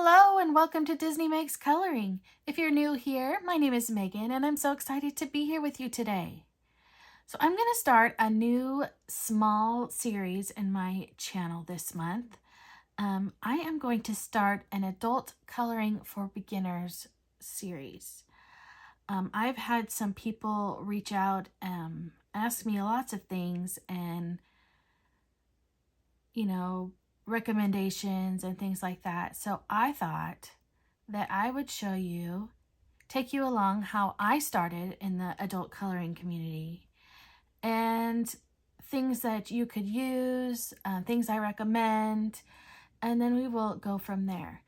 Hello and welcome to Disney Makes Coloring. If you're new here, my name is Megan and I'm so excited to be here with you today. So I'm going to start a new small series in my channel this month. I am going to start an adult coloring for beginners series. I've had some people reach out, ask me lots of things and, recommendations and things like that. So I thought that I would take you along how I started in the adult coloring community and things that you could use, things I recommend, and then we will go from there.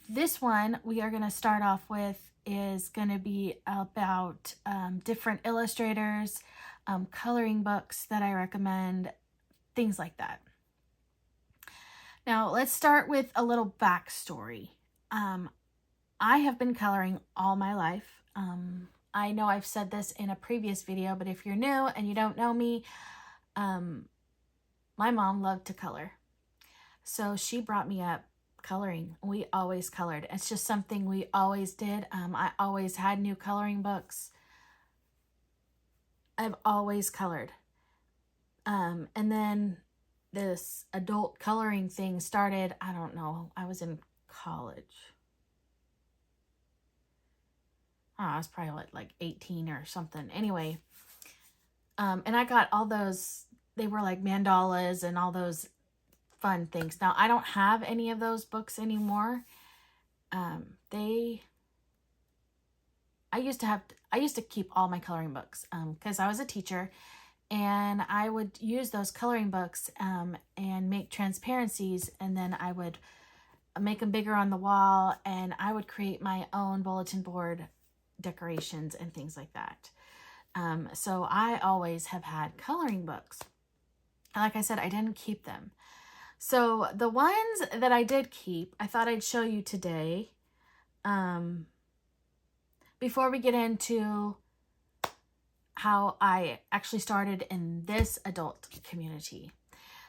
This one we are going to start off with is going to be about different illustrators, coloring books that I recommend, things like that. Now, let's start with a little backstory. I have been coloring all my life. I know I've said this in a previous video, but if you're new and you don't know me, my mom loved to color. So she brought me up coloring. We always colored. It's just something we always did. I always had new coloring books. I've always colored. And then this adult coloring thing started, I don't know, I was in college. I was probably like 18 or something. Anyway, and I got all those, they were like mandalas and all those fun things. Now, I don't have any of those books anymore. I used to keep all my coloring books because I was a teacher. And I would use those coloring books and make transparencies, and then I would make them bigger on the wall, and I would create my own bulletin board decorations and things like that. So I always have had coloring books. Like I said, I didn't keep them. So the ones that I did keep, I thought I'd show you today before we get into how I actually started in this adult community.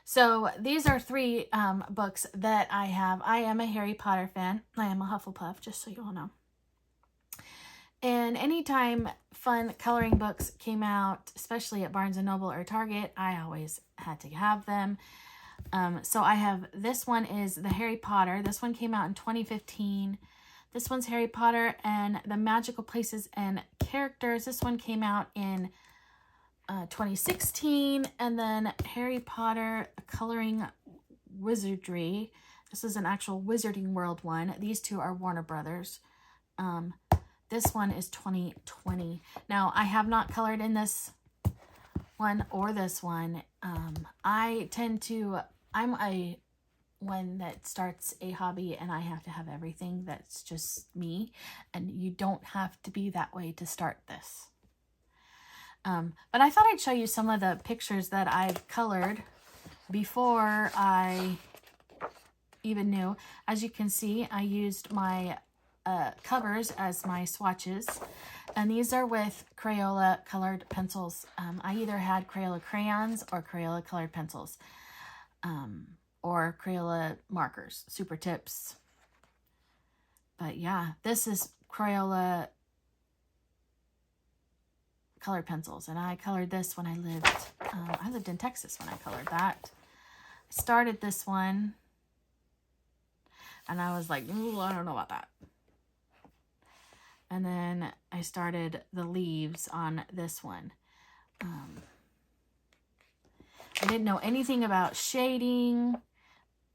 So these are three books that I have. I am a Harry Potter fan. I am a Hufflepuff, just so you all know. And anytime fun coloring books came out, especially at Barnes & Noble or Target, I always had to have them. So I have, this one is the Harry Potter. This one came out in 2015. This one's Harry Potter and the Magical Places and Characters. This one came out in 2016. And then Harry Potter Coloring Wizardry. This is an actual Wizarding World one. These two are Warner Brothers. This one is 2020. Now, I have not colored in this one or this one. I'm a one that starts a hobby and I have to have everything that's just me, and you don't have to be that way to start this. But I thought I'd show you some of the pictures that I've colored before I even knew. As you can see, I used my covers as my swatches, and these are with Crayola colored pencils. I either had Crayola crayons or Crayola colored pencils. Or Crayola markers, super tips. But yeah, this is Crayola colored pencils, and I colored this when I lived in Texas when I colored that. I started this one, and I was like, ooh, I don't know about that. And then I started the leaves on this one. I didn't know anything about shading.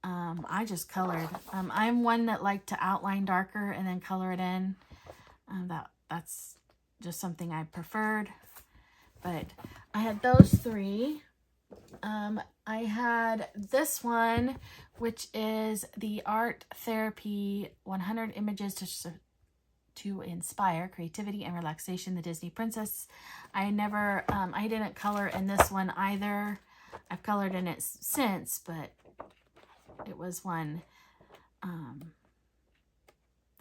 I just colored. I'm one that liked to outline darker and then color it in. That's just something I preferred. But I had those three. I had this one, which is the Art Therapy 100 Images to Inspire Creativity and Relaxation, the Disney Princess. I didn't color in this one either. I've colored in it since, but it was one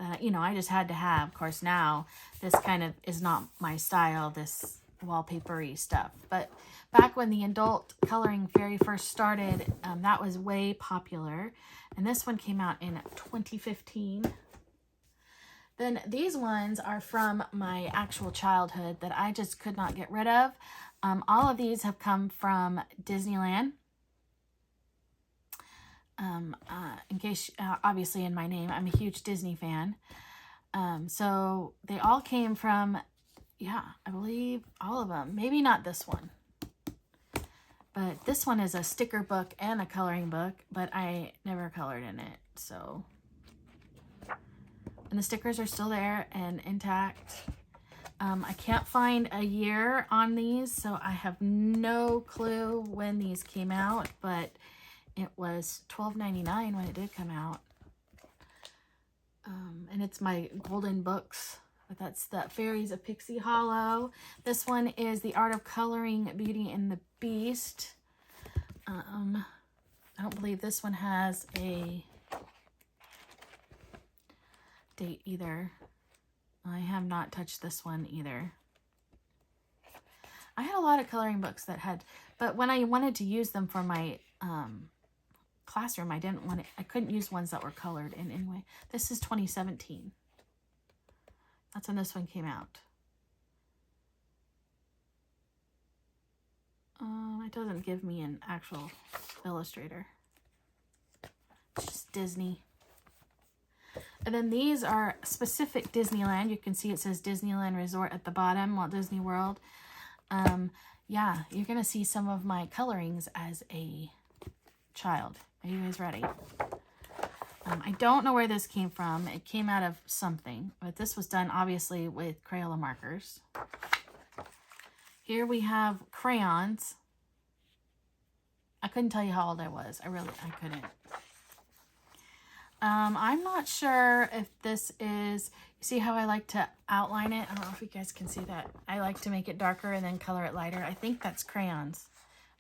that, I just had to have. Of course, now this kind of is not my style. This wallpapery stuff. But back when the adult coloring very first started, that was way popular. And this one came out in 2015. Then these ones are from my actual childhood that I just could not get rid of. All of these have come from Disneyland. In case, obviously in my name, I'm a huge Disney fan. So they all came from, yeah, I believe all of them. Maybe not this one. But this one is a sticker book and a coloring book, but I never colored in it, so. And the stickers are still there and intact. I can't find a year on these, so I have no clue when these came out, but it was $12.99 when it did come out. And it's my golden books. But that's the Fairies of Pixie Hollow. This one is The Art of Coloring Beauty and the Beast. I don't believe this one has a date either. I have not touched this one either. I had a lot of coloring books that had, but when I wanted to use them for my classroom, I couldn't use ones that were colored in anyway. This is 2017. That's when this one came out. It doesn't give me an actual illustrator. It's just Disney. And then these are specific Disneyland. You can see it says Disneyland Resort at the bottom, Walt Disney World. Yeah, you're going to see some of my colorings as a child. Are you guys ready? I don't know where this came from. It came out of something, but this was done obviously with Crayola markers. Here we have crayons. I couldn't tell you how old I was. I couldn't. I'm not sure if this is, you see how I like to outline it? I don't know if you guys can see that. I like to make it darker and then color it lighter. I think that's crayons.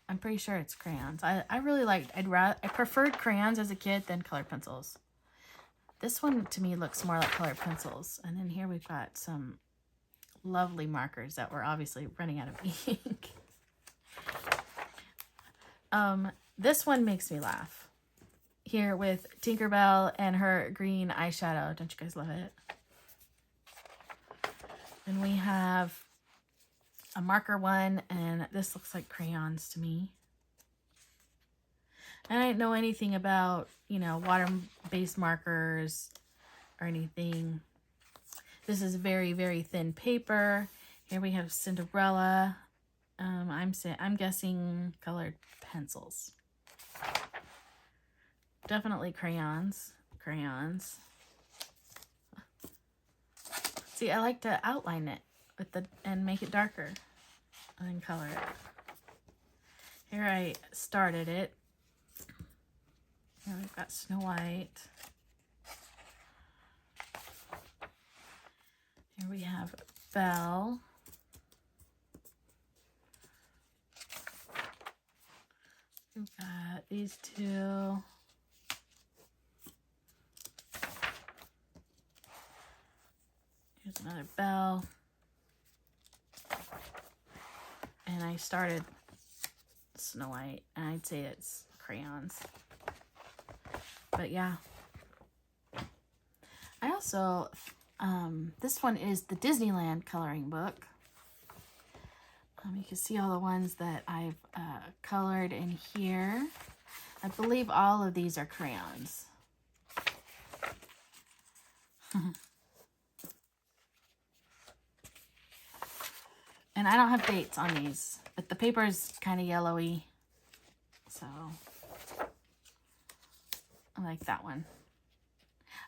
I'm pretty sure it's crayons. I really liked, I preferred crayons as a kid than colored pencils. This one to me looks more like colored pencils. And then here we've got some lovely markers that were obviously running out of ink. This one makes me laugh. Here with Tinkerbell and her green eyeshadow. Don't you guys love it? And we have a marker one, and this looks like crayons to me. I didn't know anything about, you know, water-based markers or anything. This is very, very thin paper. Here we have Cinderella. I'm guessing colored pencils. Definitely crayons. Crayons. See, I like to outline it with and make it darker and then color it. Here I started it. Here we've got Snow White. Here we have Belle. We've got these two. Here's another Belle. And I started Snow White, and I'd say it's crayons. But yeah. I also, this one is the Disneyland coloring book. You can see all the ones that I've colored in here. I believe all of these are crayons. And I don't have dates on these, but the paper is kind of yellowy. So I like that one.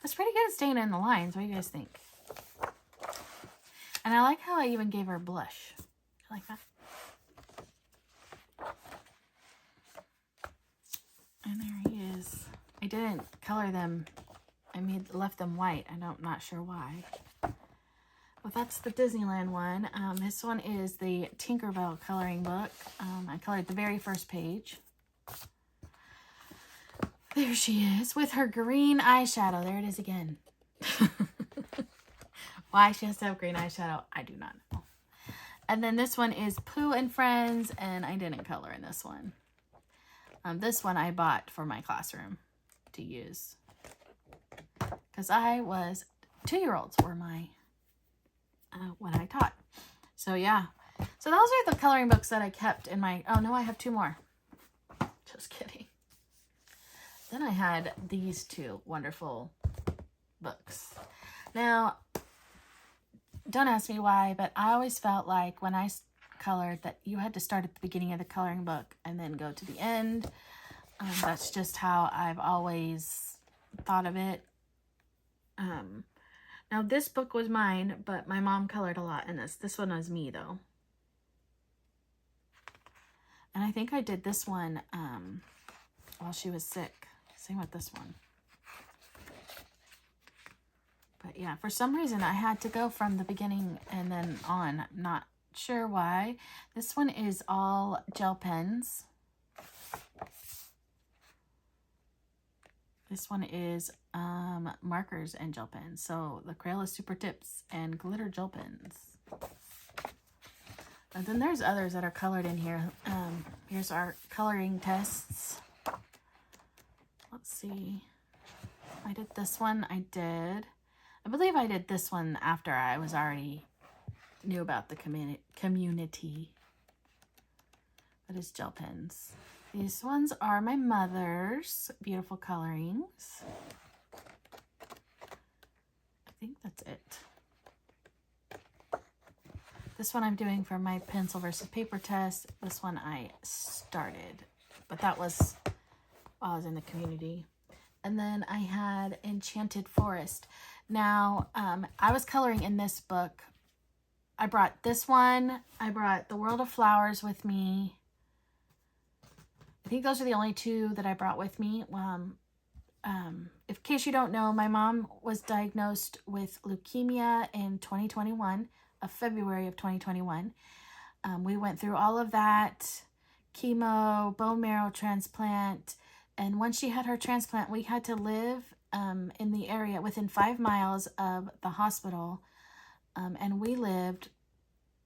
That's pretty good at staying in the lines. What do you guys think? And I like how I even gave her blush. I like that. And there he is. I didn't color them. I left them white. I'm not sure why. Well, that's the Disneyland one. This one is the Tinkerbell coloring book. I colored the very first page. There she is with her green eyeshadow. There it is again. Why she has to have green eyeshadow, I do not know. And then this one is Pooh and Friends, and I didn't color in this one. This one I bought for my classroom to use. Because 2-year-olds were my, what I taught. So yeah. So those are the coloring books that I kept in my, oh no, I have 2 more. Just kidding. Then I had these 2 wonderful books. Now, don't ask me why, but I always felt like when I colored that you had to start at the beginning of the coloring book and then go to the end. That's just how I've always thought of it. Now this book was mine, but my mom colored a lot in this. This one was me though. And I think I did this one while she was sick. Same with this one. But yeah, for some reason I had to go from the beginning and then on. I'm not sure why. This one is all gel pens. This one is markers and gel pens. So the Crayola Super Tips and glitter gel pens. And then there's others that are colored in here. Here's our coloring tests. Let's see. I did this one. I believe I did this one after I was already knew about the community. That is gel pens. These ones are my mother's beautiful colorings. I think that's it. This one I'm doing for my pencil versus paper test. This one I started, but that was while I was in the community. And then I had Enchanted Forest. Now, I was coloring in this book. I brought this one. I brought The World of Flowers with me. I think those are the only 2 that I brought with me. In case you don't know, my mom was diagnosed with leukemia in 2021, February of 2021. We went through all of that, chemo, bone marrow transplant, and once she had her transplant, we had to live in the area within 5 miles of the hospital, and we lived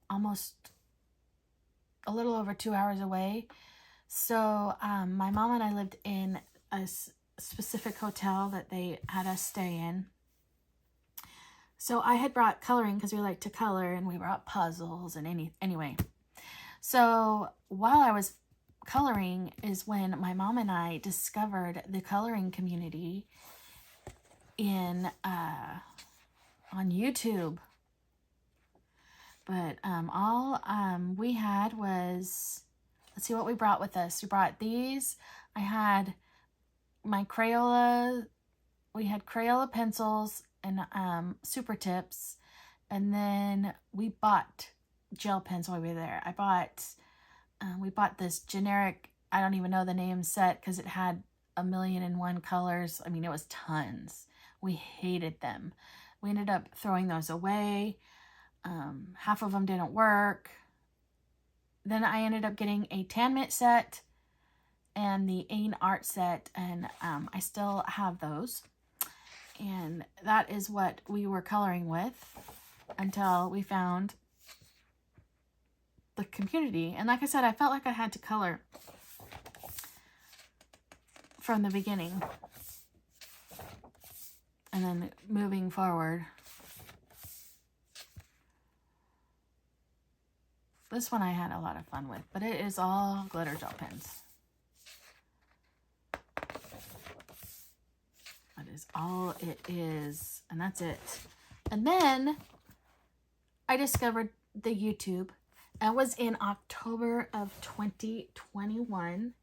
almost a little over 2 hours away. So my mom and I lived in a specific hotel that they had us stay in. So I had brought coloring because we like to color, and we brought puzzles and anyway. So while I was coloring is when my mom and I discovered the coloring community on YouTube. But all we had was, let's see what we brought with us. We brought these. I had my Crayola. We had Crayola pencils and Super Tips. And then we bought gel pens while we were there. We bought this generic, I don't even know the name set because it had 1,000,001 colors. I mean, it was tons. We hated them. We ended up throwing those away. Half of them didn't work. Then I ended up getting a Tan Mint set and the Ain Art set, and I still have those. And that is what we were coloring with until we found the community. And like I said, I felt like I had to color from the beginning and then moving forward. This one I had a lot of fun with, but it is all glitter gel pens. That is all it is, and that's it. And then I discovered the YouTube. That was in October of 2021.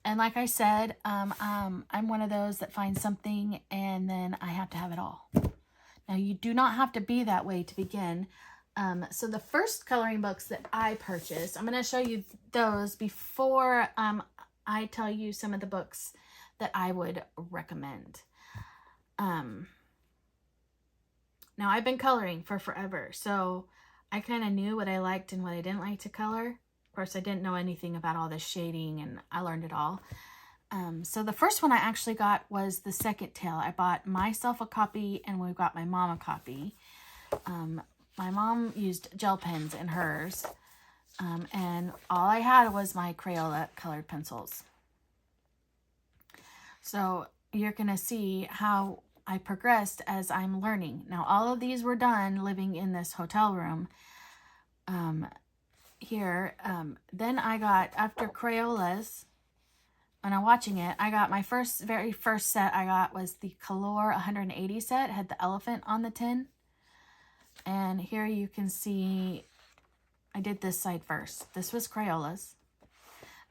And like I said, I'm one of those that finds something and then I have to have it all. Now, you do not have to be that way to begin. So the first coloring books that I purchased, I'm going to show you those before I tell you some of the books that I would recommend. Now, I've been coloring for forever, so I kind of knew what I liked and what I didn't like to color. Of course, I didn't know anything about all this shading, and I learned it all. So the first one I actually got was the Second Tale. I bought myself a copy, and we got my mom a copy. my mom used gel pens in hers. And all I had was my Crayola colored pencils. So you're going to see how I progressed as I'm learning. Now, all of these were done living in this hotel room here. Then I got, after Crayolas, when I'm watching it, I got my very first set I got was the Color 180 set. It had the elephant on the tin. And here you can see I did this side first. This was Crayolas.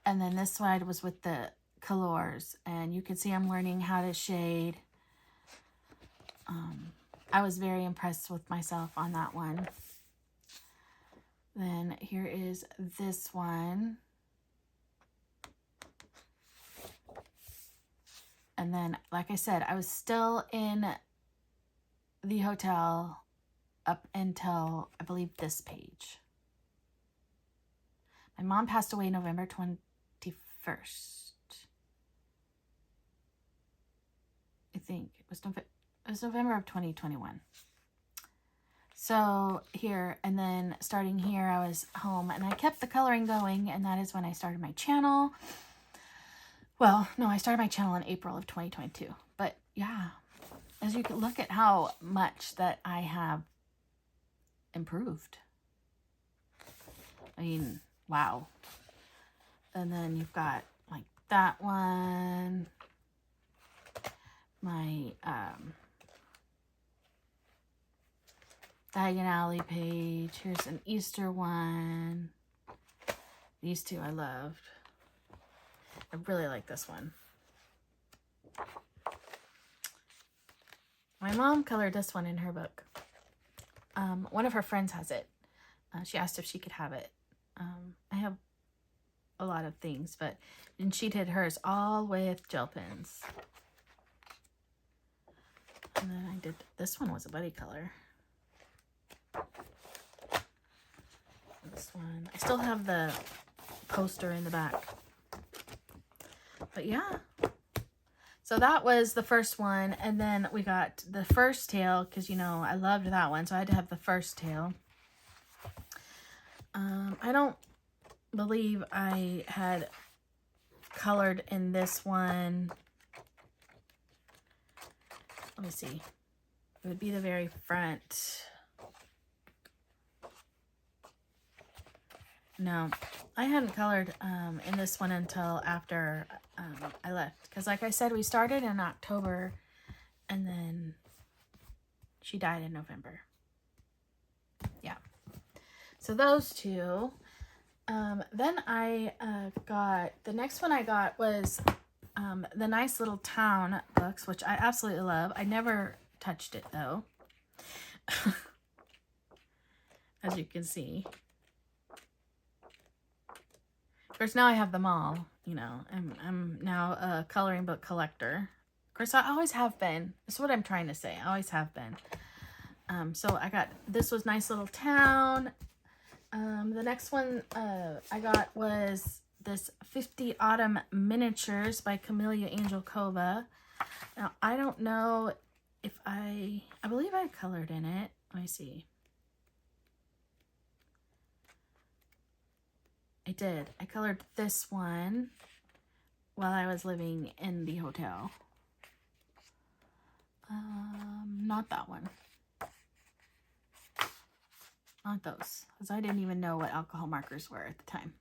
And then this side was with the colors. And you can see I'm learning how to shade. I was very impressed with myself on that one. Then here is this one. And then, like I said, I was still in the hotel up until, I believe, this page. My mom passed away November 21st. I think it was November of 2021. So here, and then starting here, I was home and I kept the coloring going, and that is when I started my channel. Well, no, I started my channel in April of 2022. But yeah, as you can look at how much that I have improved. I mean, wow. And then you've got like that one. My Diagon Alley page. Here's an Easter one. These two I loved. I really like this one. My mom colored this one in her book. One of her friends has it. She asked if she could have it. I have a lot of things, and she did hers all with gel pens. And then I did, this one was a buddy color. This one, I still have the poster in the back. But yeah, so that was the first one. And then we got the first tail, because, you know, I loved that one. So I had to have the first tail. I don't believe I had colored in this one. Let me see. It would be the very front. No, I hadn't colored in this one until after I left. Because like I said, we started in October and then she died in November. Yeah. So those two. Then I got, the next one I got was the Nice Little Town books, which I absolutely love. I never touched it though. As you can see. Of course, now I have them all, you know. I'm now a coloring book collector. Of course, I always have been. That's what I'm trying to say. I always have been. So I got, this was Nice Little Town. The next one I got was this 50 Autumn Miniatures by Camellia Angel Cova. Now, I don't know if I believe I colored in it. Let me see. I did. I colored this one while I was living in the hotel. Not that one. Not those, because I didn't even know what alcohol markers were at the time.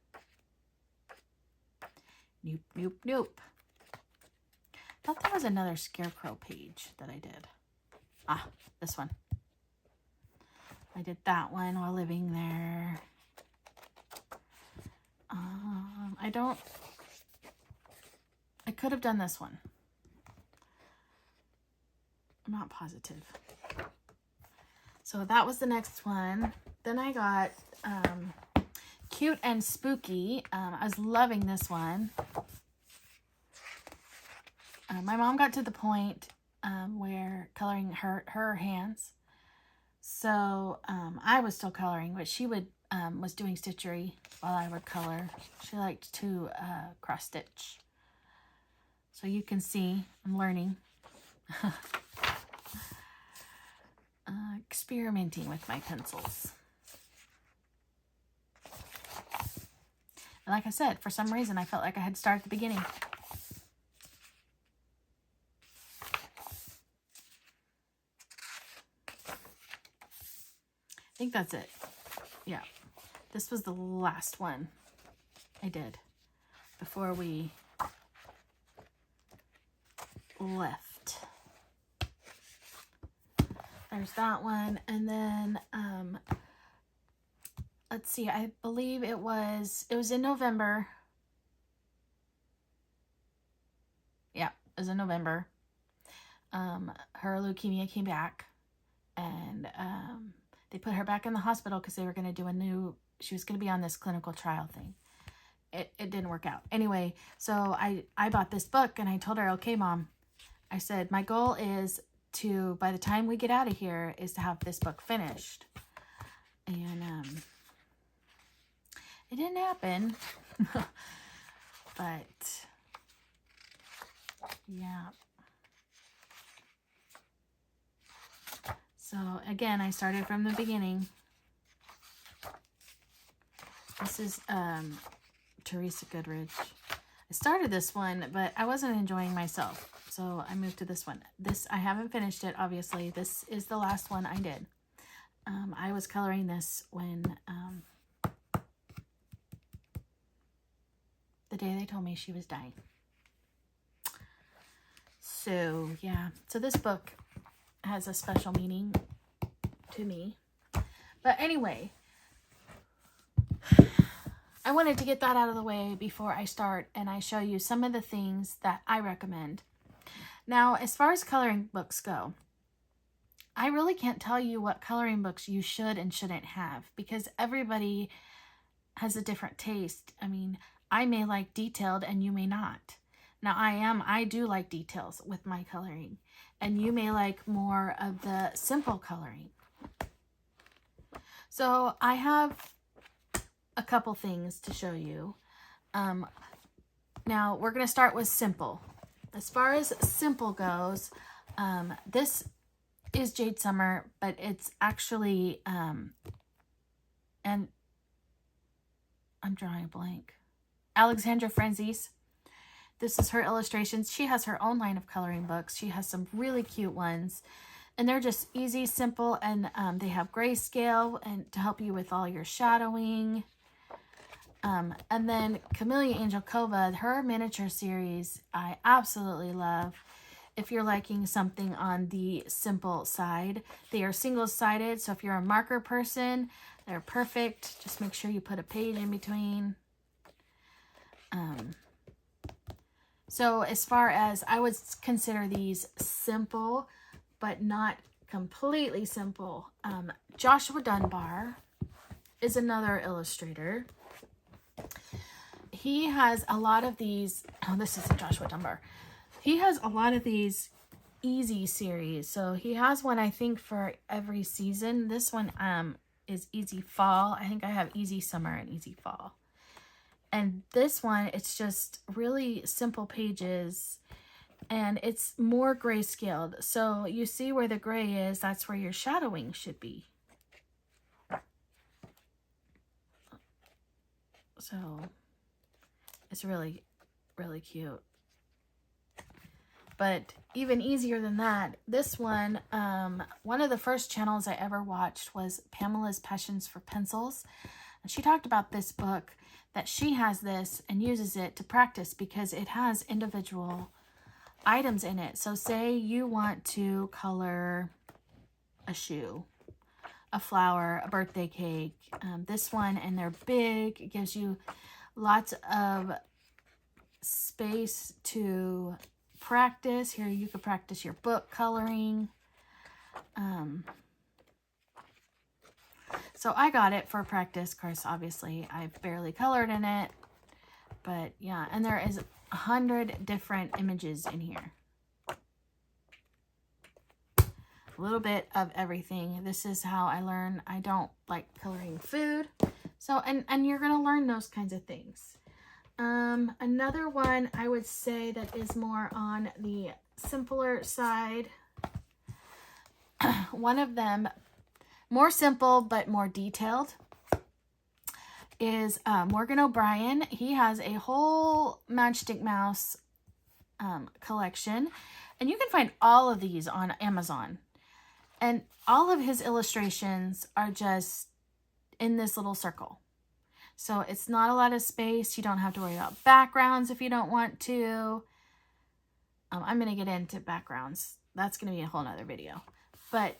Nope, nope, nope. Thought there was another Scarecrow page that I did. Ah, this one. I did that one while living there. I could have done this one. I'm not positive. So that was the next one. Then I got Cute and Spooky. I was loving this one. My mom got to the point where coloring her hands. So I was still coloring, but she would was doing stitchery while I would color. She liked to cross stitch. So you can see I'm learning. experimenting with my pencils. And like I said, for some reason, I felt like I had to start at the beginning. I think that's it. Yeah. This was the last one I did before we left. There's that one. And then, let's see, I believe it was in November. Yeah, it was in November. Her leukemia came back, and they put her back in the hospital because they were going to do she was going to be on this clinical trial thing. It didn't work out. Anyway, so I bought this book, and I told her, okay, Mom, I said, my goal is to, by the time we get out of here, is to have this book finished. And it didn't happen. But yeah. So again, I started from the beginning. This is Teresa Goodridge. I started this one, but I wasn't enjoying myself, so I moved to this one. I haven't finished it, obviously. This is the last one I did. I was coloring this when the day they told me she was dying. So yeah, so this book has a special meaning to me. But anyway, I wanted to get that out of the way before I start and I show you some of the things that I recommend. Now, as far as coloring books go, I really can't tell you what coloring books you should and shouldn't have because everybody has a different taste. I mean, I may like detailed and you may not. Now, I do like details with my coloring, and you may like more of the simple coloring. So I have a couple things to show you. Now we're going to start with simple. As far as simple goes, this is Jade Summer, but it's actually, and I'm drawing a blank. Alexandra Franzese. This is her illustrations. She has her own line of coloring books. She has some really cute ones. And they're just easy, simple, and they have grayscale and to help you with all your shadowing. And then Camellia Angel Kova, her miniature series, I absolutely love. If you're liking something on the simple side, they are single-sided. So if you're a marker person, they're perfect. Just make sure you put a page in between. So as far as, I would consider these simple, but not completely simple. Joshua Dunbar is another illustrator. He has a lot of these, this isn't Joshua Dunbar. He has a lot of these easy series. So he has one, I think, for every season. This one is Easy Fall. I think I have Easy Summer and Easy Fall. And this one, it's just really simple pages, and it's more grayscaled. So you see where the gray is, that's where your shadowing should be. So it's really, really cute. But even easier than that, this one, one of the first channels I ever watched was Pamela's Passions for Pencils. And she talked about this book, that she has this and uses it to practice because it has individual items in it. So say you want to color a shoe, a flower, a birthday cake, this one, and they're big. It gives you lots of space to practice. Here you could practice your book coloring. So I got it for practice. Of course, obviously, I've barely colored in it. But yeah, and there is 100 different images in here. A little bit of everything. This is how I learn. I don't like coloring food. So, and you're going to learn those kinds of things. Another one I would say that is more on the simpler side. One of them more simple but more detailed is Morgan O'Brien. He has a whole Matchstick Mouse collection, and you can find all of these on Amazon. And all of his illustrations are just in this little circle. So it's not a lot of space. You don't have to worry about backgrounds if you don't want to. I'm going to get into backgrounds. That's going to be a whole nother video. But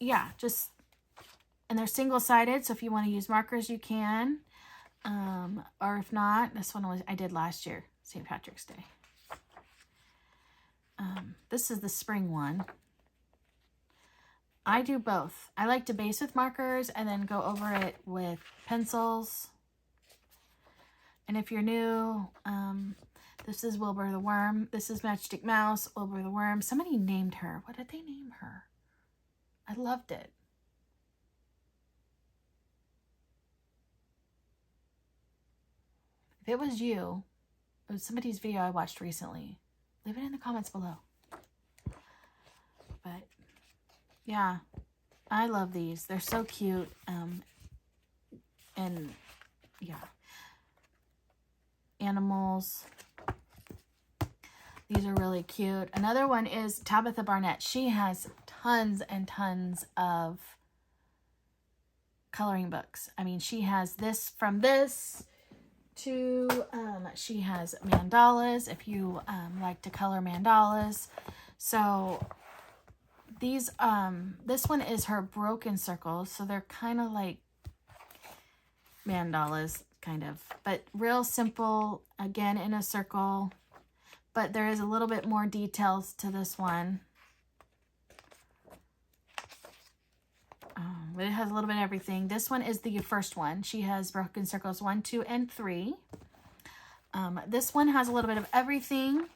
yeah, just, and they're single-sided. So if you want to use markers, you can. Or if not, this one I did last year, St. Patrick's Day. This is the spring one. I do both. I like to base with markers and then go over it with pencils. And if you're new, this is Wilbur the Worm. This is Matchstick Mouse, Wilbur the Worm. Somebody named her. What did they name her? I loved it. If it was you, it was somebody's video I watched recently. Leave it in the comments below. But yeah, I love these. They're so cute. And yeah, animals. These are really cute. Another one is Tabitha Barnett. She has tons and tons of coloring books. I mean, she has this from this to, she has mandalas, if you like to color mandalas. So these, this one is her broken circles. So they're kind of like mandalas, kind of, but real simple, again, in a circle. But there is a little bit more details to this one. But it has a little bit of everything. This one is the first one. She has broken circles 1, 2, and 3. This one has a little bit of everything.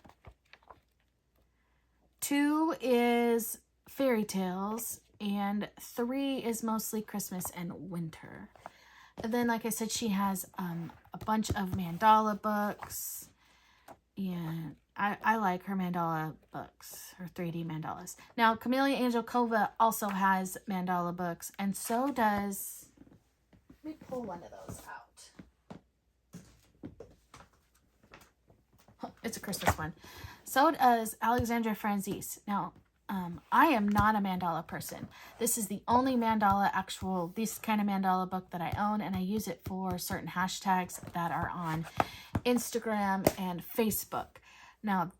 2 is fairy tales, and 3 is mostly Christmas and winter. And then, like I said, she has a bunch of mandala books, and I like her mandala books, her 3D mandalas. Now, Camellia Angel Kova also has mandala books, and so does, let me pull one of those out. It's a Christmas one. So does Alexandra Franzese. Now, I am not a mandala person. This is the only mandala, this kind of mandala book that I own, and I use it for certain hashtags that are on Instagram and Facebook. Now,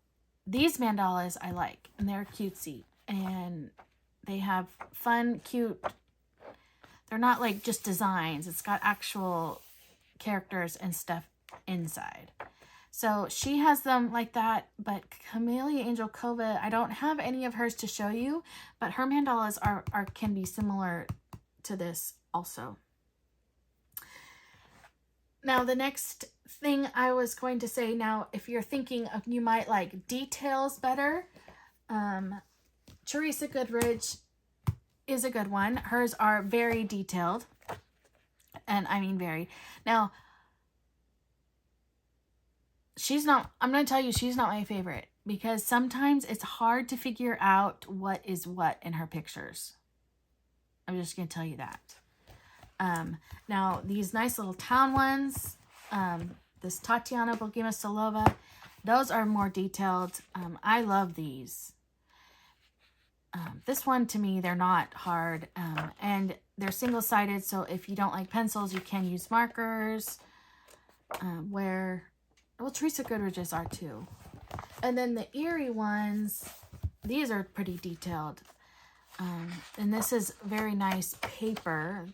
these mandalas I like, and they're cutesy, and they have fun, cute, they're not like just designs. It's got actual characters and stuff inside. So she has them like that, but Camellia Angel Kova, I don't have any of hers to show you, but her mandalas can be similar to this also. Now, the next thing I was going to say, now, if you're thinking of, you might like details better, Teresa Goodridge is a good one. Hers are very detailed, and I mean very. Now, I'm going to tell you, she's not my favorite, because sometimes it's hard to figure out what is what in her pictures. I'm just going to tell you that. Now, these nice little town ones, this Tatiana Bogima-Solova, those are more detailed. I love these. This one, to me, they're not hard, and they're single-sided, so if you don't like pencils, you can use markers, well, Teresa Goodridge's are too. And then the Erie ones, these are pretty detailed. And this is very nice paper.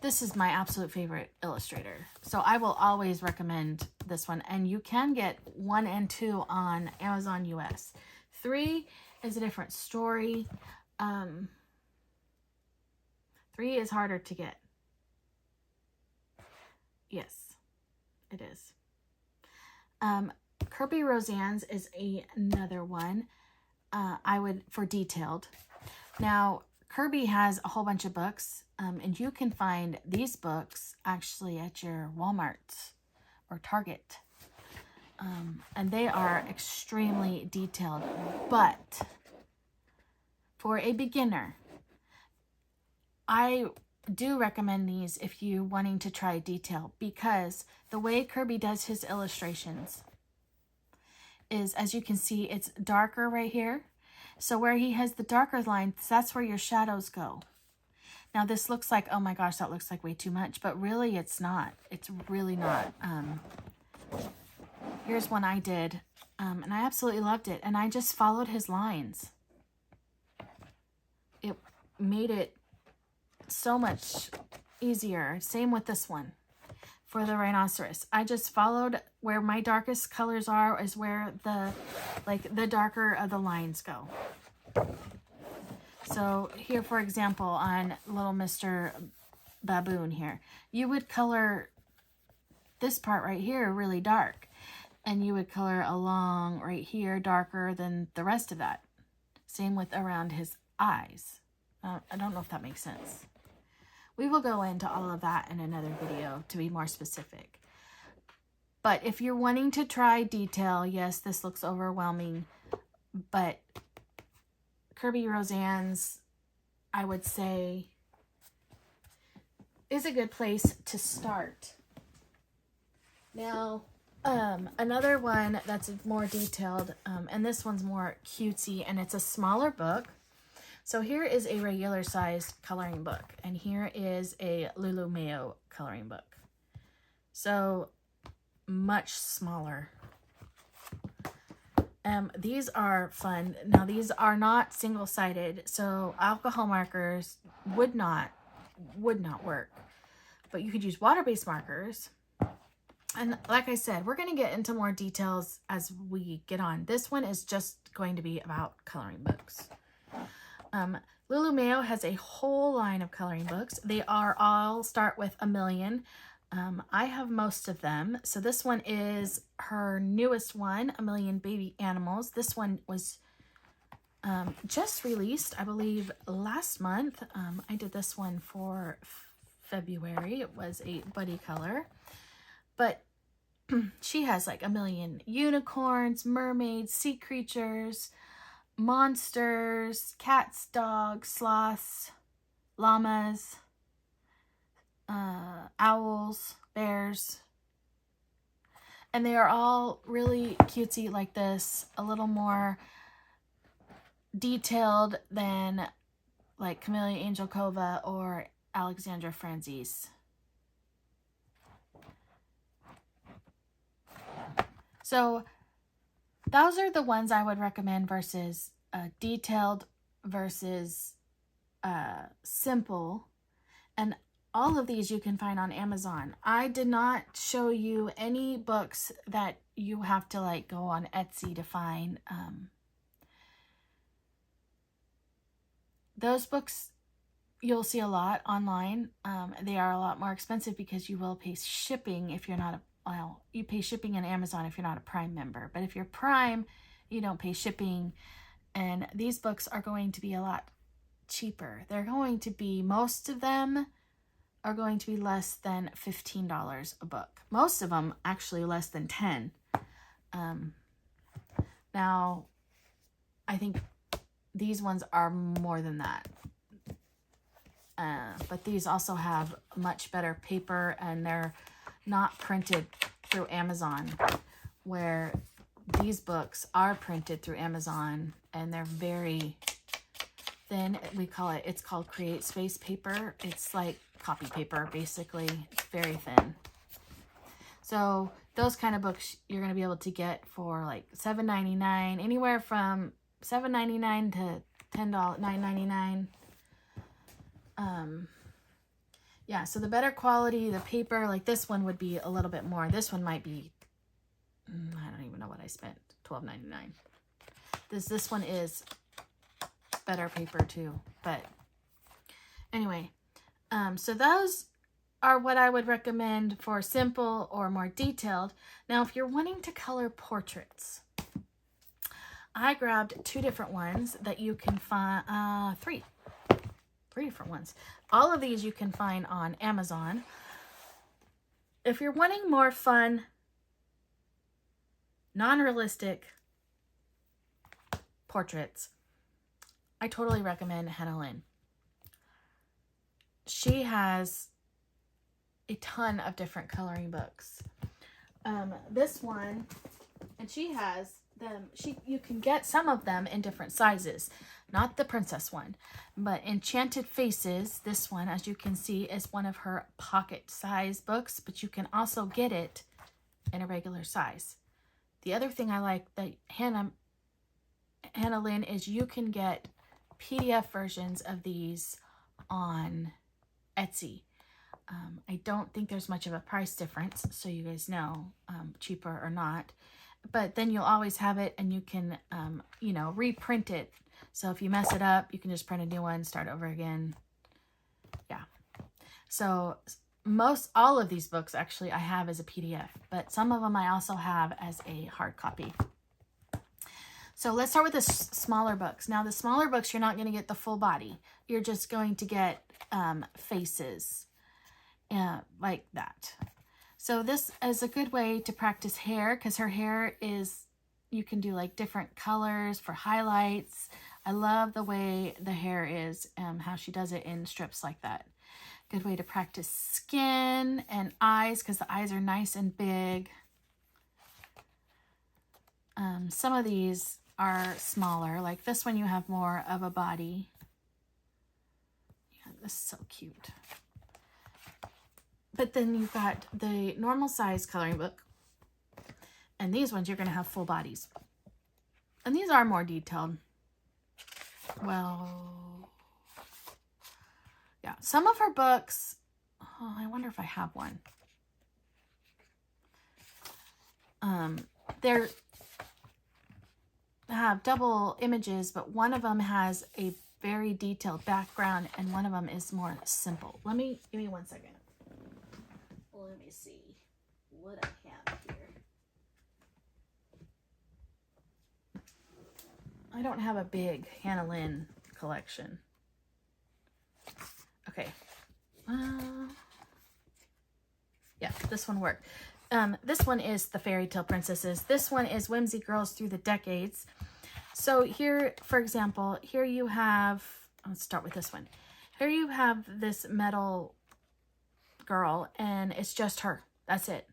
This is my absolute favorite illustrator. So I will always recommend this one. And you can get 1 and 2 on Amazon US. 3 is a different story. 3 is harder to get. Yes, it is. Kirby Roseanne's is another one. For detailed. Now, Kirby has a whole bunch of books, and you can find these books actually at your Walmart or Target. And they are extremely detailed, but for a beginner, I do recommend these if you're wanting to try detail, because the way Kirby does his illustrations is, as you can see, it's darker right here. So where he has the darker lines, that's where your shadows go. Now this looks like, oh my gosh, that looks like way too much, but really it's not. It's really not. Here's one I did, and I absolutely loved it. And I just followed his lines. It made it so much easier. Same with this one for the rhinoceros. I just followed where my darkest colors are, is where the darker of the lines go. So here, for example, on little Mr. Baboon here, you would color this part right here really dark, and you would color along right here darker than the rest of that. Same with around his eyes. I don't know if that makes sense. We will go into all of that in another video to be more specific. But if you're wanting to try detail, yes, this looks overwhelming, but Kirby Roseanne's, I would say, is a good place to start. Now, another one that's more detailed, and this one's more cutesy, and it's a smaller book. So here is a regular sized coloring book, and here is a Lulu Mayo coloring book. So much smaller. These are fun. Now these are not single-sided, so alcohol markers would not work. But you could use water-based markers. And like I said, we're going to get into more details as we get on. This one is just going to be about coloring books. Lulu Mayo has a whole line of coloring books. They are all start with a million. I have most of them. So this one is her newest one, A Million Baby Animals. This one was just released, I believe, last month. I did this one for February. It was a buddy color. But she has like a million unicorns, mermaids, sea creatures, monsters, cats, dogs, sloths, llamas, owls, bears. And they are all really cutesy like this, a little more detailed than like Camellia Angelkova or Alexandra Franzese. So those are the ones I would recommend versus detailed versus simple. And all of these you can find on Amazon. I did not show you any books that you have to like go on Etsy to find. Those books you'll see a lot online. They are a lot more expensive because you will pay shipping if you're not a, well, you pay shipping on Amazon if you're not a Prime member. But if you're Prime, you don't pay shipping. And these books are going to be a lot cheaper. They're going to be, most of them are going to be less than $15 a book. Most of them actually less than $10. Now, I think these ones are more than that. But these also have much better paper, and they're not printed through Amazon, where these books are printed through Amazon, and they're very thin. It's called Create Space paper. It's like copy paper, basically. It's very thin. So those kind of books you're going to be able to get for like $7.99, anywhere from $7.99 to $9.99. Yeah, so the better quality, the paper, like this one would be a little bit more. This one might be, I don't even know what I spent, $12.99. This one is better paper too. But anyway, so those are what I would recommend for simple or more detailed. Now, if you're wanting to color portraits, I grabbed two different ones that you can find, three different ones. All of these you can find on Amazon. If you're wanting more fun non-realistic portraits, I totally recommend Hannah Lynn. She has a ton of different coloring books. This one, and she has them, you can get some of them in different sizes, not the princess one, but Enchanted Faces, this one, as you can see, is one of her pocket size books, but you can also get it in a regular size. The other thing I like that Hannah Lynn is you can get PDF versions of these on Etsy. I don't think there's much of a price difference, so you guys know, cheaper or not. But then you'll always have it, and you can, you know, reprint it. So if you mess it up, you can just print a new one, start over again. Yeah. So all of these books, actually, I have as a PDF. But some of them I also have as a hard copy. So let's start with the smaller books. Now, the smaller books, you're not going to get the full body. You're just going to get faces. Like that. So this is a good way to practice hair, because her hair is, you can do like different colors for highlights. I love the way the hair is, how she does it in strips like that. Good way to practice skin and eyes, because the eyes are nice and big. Some of these are smaller, like this one you have more of a body. Yeah, this is so cute. But then you've got the normal size coloring book. And these ones, you're going to have full bodies. And these are more detailed. Well, yeah. Some of her books, oh, I wonder if I have one. They have double images, but one of them has a very detailed background and one of them is more simple. Give me 1 second. Let me see what I have here. I don't have a big Hannah Lynn collection. Okay. Yeah, this one worked. This one is the Fairy Tale Princesses. This one is Whimsy Girls Through the Decades. So here, for example, here you have, let's start with this one. Here you have this metal girl, and it's just her. That's it.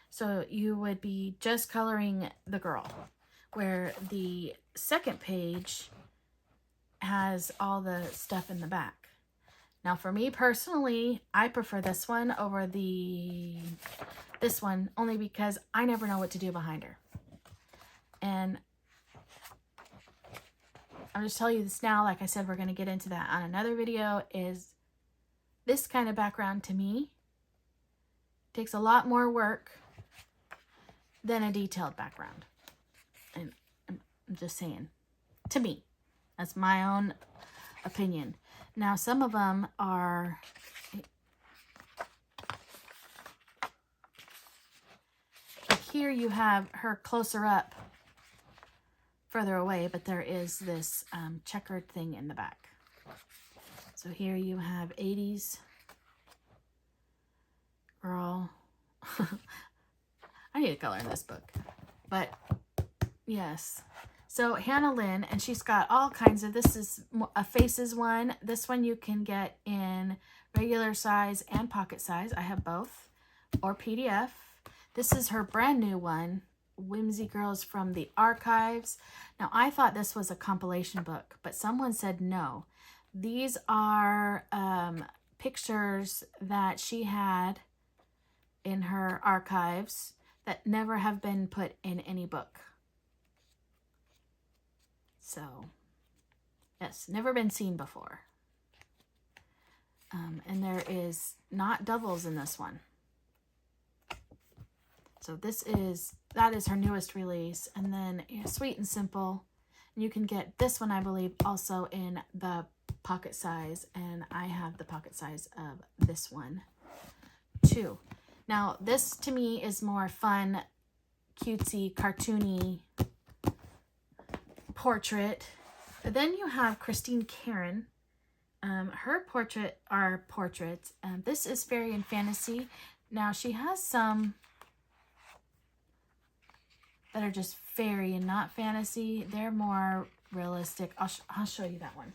So you would be just coloring the girl, where the second page has all the stuff in the back. Now for me personally, I prefer this one over this one, only because I never know what to do behind her. And I'll just tell you this now, like I said, we're going to get into that on another video, is this kind of background to me takes a lot more work than a detailed background. And I'm just saying, to me, that's my own opinion. Now, some of them are, like here you have her closer up, further away, but there is this checkered thing in the back. So here you have 80s girl. I need to color in this book. But yes. So Hannah Lynn, and she's got all kinds of, this is a faces one. This one you can get in regular size and pocket size. I have both. Or PDF. This is her brand new one, Whimsy Girls from the Archives. Now I thought this was a compilation book, but someone said no. These are pictures that she had in her archives that never have been put in any book. So, yes, never been seen before. And there is not doubles in this one. So that is her newest release. And then Sweet and Simple. And you can get this one, I believe, also in the pocket size, and I have the pocket size of this one too. Now this to me is more fun, cutesy, cartoony portrait. But then you have Christine Karen. Her portraits. This is fairy and fantasy. Now she has some that are just fairy and not fantasy. They're more realistic. I'll show you that one.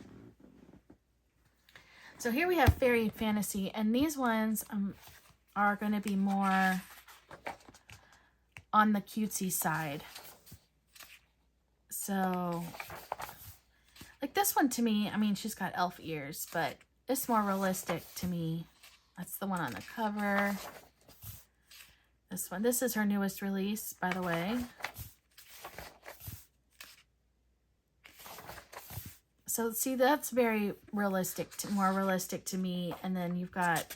So here we have fairy and fantasy, and these ones are going to be more on the cutesy side. So, like this one to me, I mean, she's got elf ears, but it's more realistic to me. That's the one on the cover. This one, this is her newest release, by the way. So see, that's very realistic, more realistic to me. And then you've got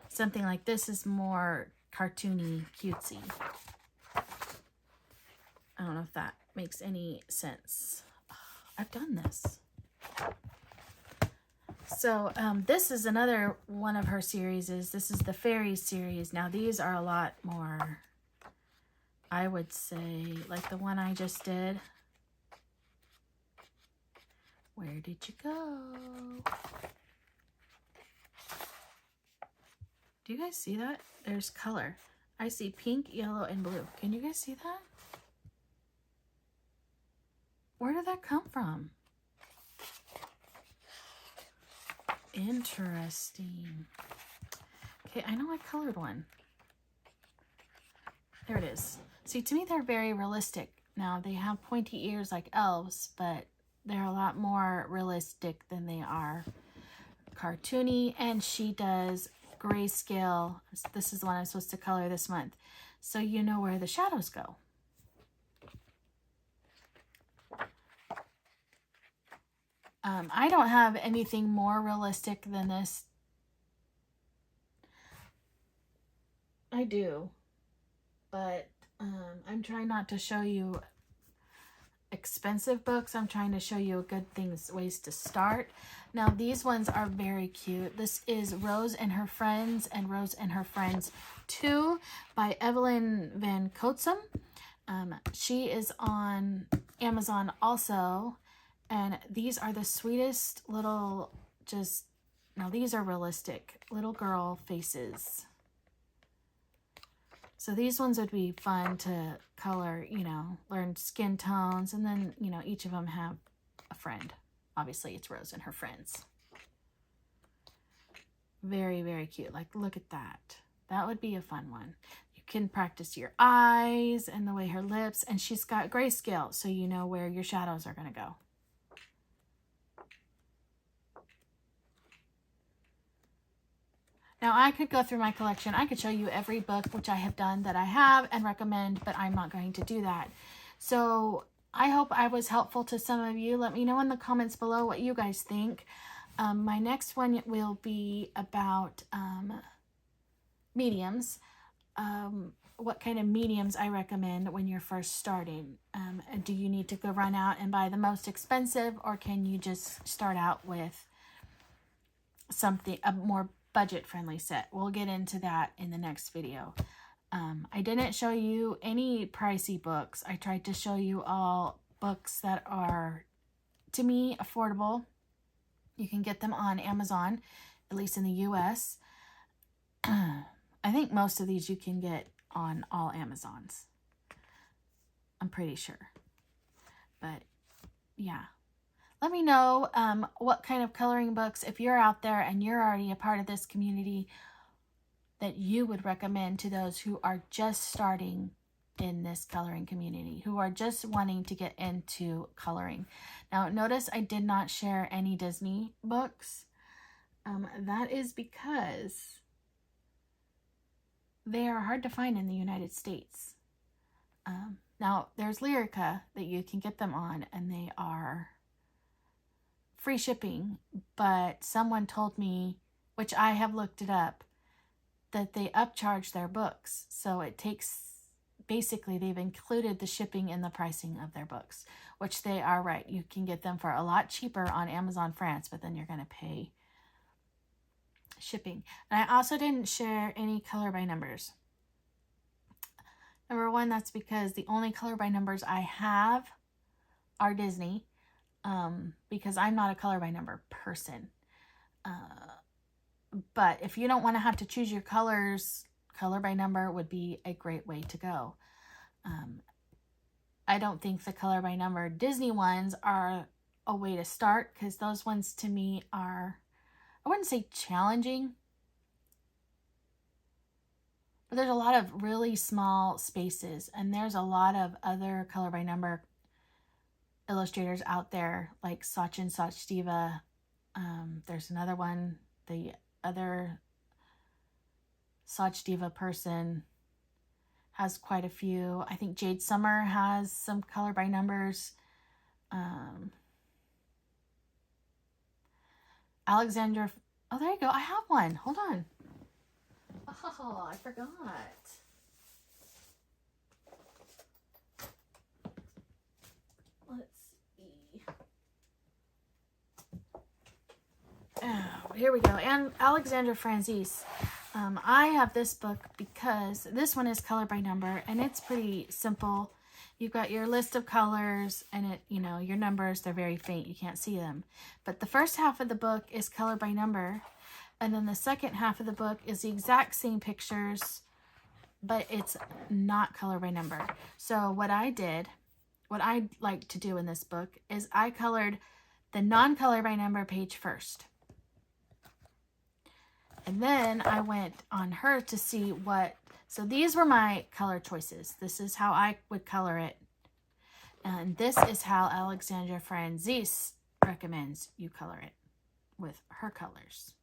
something like this is more cartoony, cutesy. I don't know if that makes any sense. I've done this. So this is another one of her series. This is the fairy series. Now these are a lot more, I would say, like the one I just did. Where did you go? Do you guys see that? There's color. I see pink, yellow, and blue. Can you guys see that? Where did that come from? Interesting. Okay, I know I colored one. There it is. See, to me, they're very realistic. Now, they have pointy ears like elves, but they're a lot more realistic than they are cartoony. And she does grayscale. This is the one I'm supposed to color this month. So you know where the shadows go. I don't have anything more realistic than this. I do, but I'm trying not to show you expensive books. I'm trying to show you good ways to start. Now these ones are very cute. This is Rose and Her Friends and Rose and Her Friends 2 by Evelyn Van Coatsum. She is on Amazon also. And these are the sweetest little, now these are realistic little girl faces. So these ones would be fun to color, you know, learn skin tones. And then, you know, each of them have a friend. Obviously, it's Rose and Her Friends. Very, very cute. Like, look at that. That would be a fun one. You can practice your eyes and the way her lips. And she's got grayscale, so you know where your shadows are going to go. Now, I could go through my collection. I could show you every book, which I have done that I have and recommend, but I'm not going to do that. So I hope I was helpful to some of you. Let me know in the comments below what you guys think. My next one will be about mediums. What kind of mediums I recommend when you're first starting. Do you need to go run out and buy the most expensive, or can you just start out with something, a more budget-friendly set? We'll get into that in the next video. I didn't show you any pricey books. I tried to show you all books that are, to me, affordable. You can get them on Amazon, at least in the US. I think most of these you can get on all Amazons. I'm pretty sure. But, yeah. Let me know what kind of coloring books, if you're out there and you're already a part of this community, that you would recommend to those who are just starting in this coloring community, who are just wanting to get into coloring. Now, notice I did not share any Disney books. That is because they are hard to find in the United States. Now, there's Lyrica that you can get them on, and they are free shipping, but someone told me, which I have looked it up, that they upcharge their books. So it takes, basically they've included the shipping in the pricing of their books, which they are right. You can get them for a lot cheaper on Amazon France, but then you're going to pay shipping. And I also didn't share any color by numbers. Number one, that's because the only color by numbers I have are Disney. Because I'm not a color by number person. But if you don't want to have to choose your colors, color by number would be a great way to go. I don't think the color by number Disney ones are a way to start, because those ones to me are, I wouldn't say challenging, but there's a lot of really small spaces, and there's a lot of other color by number illustrators out there, like Sachin Sachdeva. There's another one, the other Sachdeva person has quite a few. I think Jade Summer has some color by numbers. Alexandra, oh, there you go. I have one. Hold on. Oh, I forgot. Let's see. Oh, here we go. And Alexandra Franzese. I have this book because this one is color by number, and it's pretty simple. You've got your list of colors, and it, you know, your numbers, they're very faint. You can't see them. But the first half of the book is color by number, and then the second half of the book is the exact same pictures, but it's not color by number. So what I did, what I like to do in this book is I colored the non-color by number page first. And then I went on her to see what, so these were my color choices. This is how I would color it. And this is how Alexandra Franzese recommends you color it with her colors.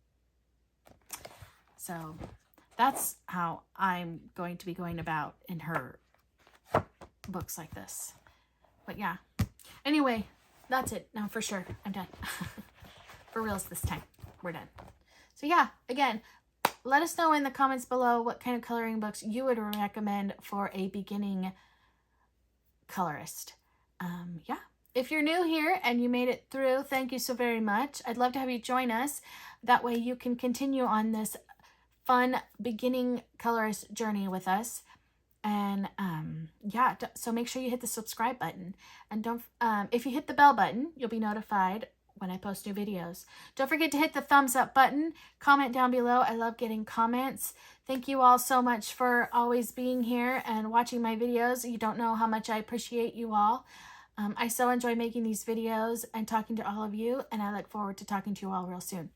So that's how I'm going to be going about in her books like this. But yeah, anyway, that's it. Now for sure, I'm done. For reals this time, we're done. So yeah, again, let us know in the comments below what kind of coloring books you would recommend for a beginning colorist. Yeah, if you're new here and you made it through, thank you so very much. I'd love to have you join us. That way you can continue on this fun beginning colorist journey with us. And yeah, so make sure you hit the subscribe button. And don't if you hit the bell button, you'll be notified when I post new videos. Don't forget to hit the thumbs up button. Comment down below. I love getting comments. Thank you all so much for always being here and watching my videos. You don't know how much I appreciate you all. I so enjoy making these videos and talking to all of you, and I look forward to talking to you all real soon.